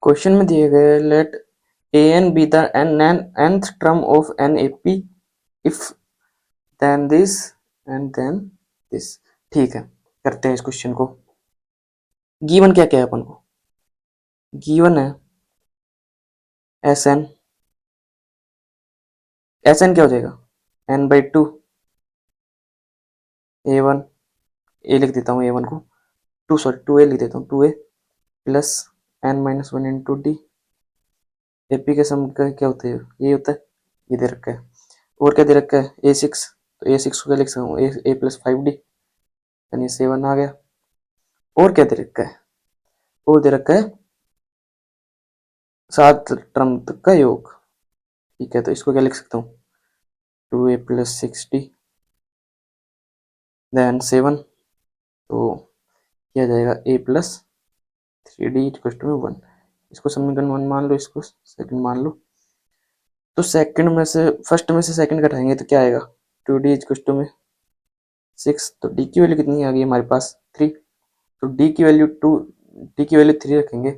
Question में दिए गए let a n be the nth term of an AP if then this and then this। ठीक है, करते हैं इस क्वेश्चन को। गिवन क्या क्या है अपन को? गिवन है एस एन क्या हो जाएगा? n/2 a1, ए लिख देता हूँ a1 को, 2a लिख देता हूँ 2a plus n-1 into D. AP के सम का क्या होता है? ये होता है, ये दे रखा है। और क्या दे रखा है? a6, तो a6 को क्या लिख सकता हूँ? a प्लस 5d, यानी 7 आ गया। और क्या दे रखा है? और दे रखा है 7 टर्म तक का योग। ठीक है, तो इसको क्या लिख सकता हूँ? 2a प्लस 6d देन 7, तो क्या जाएगा? a plus 3d equal to 1। इसको समीकरण 1 मान लो, इसको सेकंड मान लो। तो सेकंड में से फर्स्ट में से सेकंड घटाएंगे तो क्या आएगा? 2d इक्वल टू में 6, तो d की वैल्यू कितनी आ गई हमारे पास? 3। तो d की वैल्यू 3 रखेंगे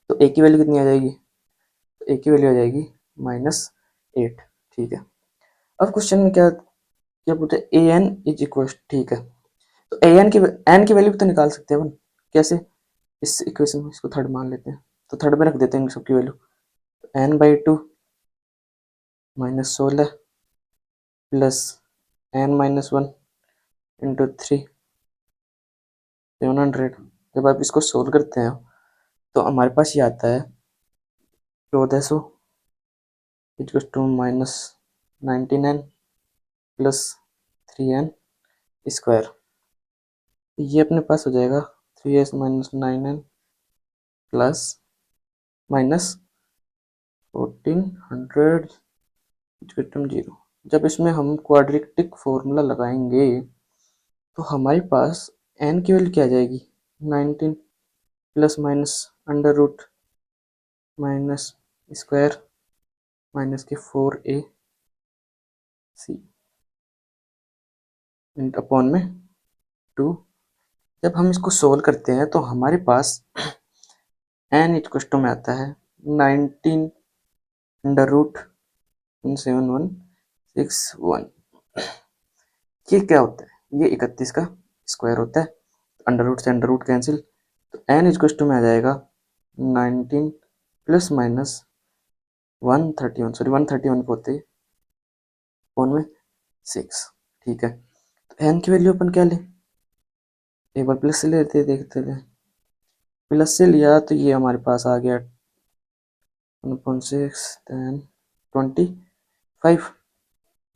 तो a की वैल्यू कितनी आ जाएगी? तो a की वैल्यू आ जाएगी -8। ठीक है, अब क्वेश्चन में क्या क्या पूछा? ए एन इज इक्वल, ठीक है, तो एन की वैल्यू भी तो निकाल सकते हैं अपन। कैसे? इस इक्वेशन में इसको थर्ड मान लेते हैं, तो थर्ड में रख देते हैं सबकी value. n/2 -16 plus n-1 into 3 700। जब आप इसको सोल्व करते हैं तो हमारे पास ये आता है 1400 equal to -99 plus 3n square. ये अपने पास हो जाएगा 3s minus 9n plus minus 1400 equal to 0। जब इसमें हम क्वाड्रेटिक फॉर्मूला लगाएंगे तो हमारे पास n की वैल्यू क्या आ जाएगी? 19 plus minus under root minus square minus के 4ac अपॉन में 2। जब हम इसको सोल्व करते हैं तो हमारे पास n इक्वल टू में आता है 19 अंडर रूट 7161। ये क्या होता है? ये 31 का स्क्वायर होता है। अंडर रूट से अंडर रूट कैंसिल, तो n इक्वल टू में आ जाएगा 19 प्लस माइनस 131, सॉरी 131 को होते अपॉन में 6। ठीक है, तो n की वैल्यू अपन क्या लें? एक बार प्लस से लेते देखते हैं। प्लस से लिया तो ये हमारे पास आ गया 1/6 देन 25।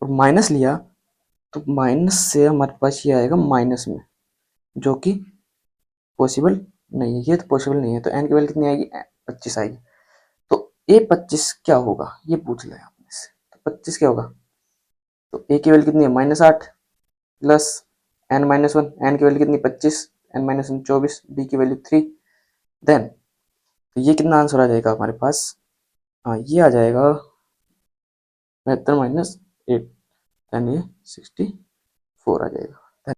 और माइनस लिया तो माइनस से हमारे पास ये आएगा माइनस में, जो कि पॉसिबल नहीं है। ये तो पॉसिबल नहीं है, तो n की वैल्यू कितनी आएगी? 25 आएगी। तो a 25 क्या होगा ये पूछ लिया आपने से, तो 25 क्या होगा? तो a की वैल्यू कितनी है? -8 प्लस n-1, n की वैल्यू कितनी? 25, n-1 24, d की वैल्यू 3। देन तो ये कितना आंसर आ जाएगा हमारे पास? हाँ, ये आ जाएगा 72 - 8, यानी 64 आ जाएगा।